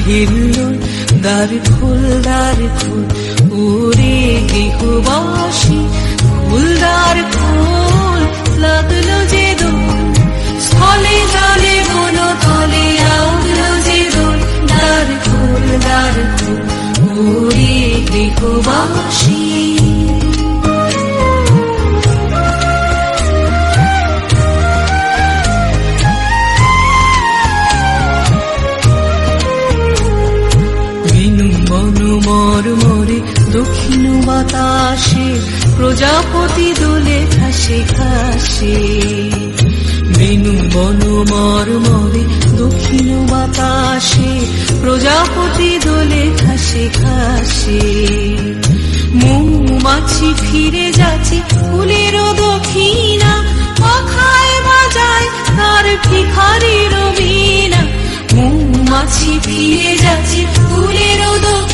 হিল্লোল, দ্বার খোল ওরে গৃহবাসী, দ্বার খোল, লাগলো যে দোল, স্থলে জলে বন তলে আউলো যে দোল, দ্বার খোল ওরে গৃহবাসী। মরমরে দক্ষিণ বাতাসে প্রজাপতি দোলে ঘাসে ঘাসে, বেনু বন মরমরে দক্ষিণ বাতাসে প্রজাপতি দোলে ঘাসে ঘাসে। মৌমাছি ফিরে যাচ্ছে ফুলেরও দক্ষিণা, পাখায় বাজায় তার ভিখারির বীণা। মৌমাছি ফিরে যাচ্ছে ফুলেরও দক্ষিণা,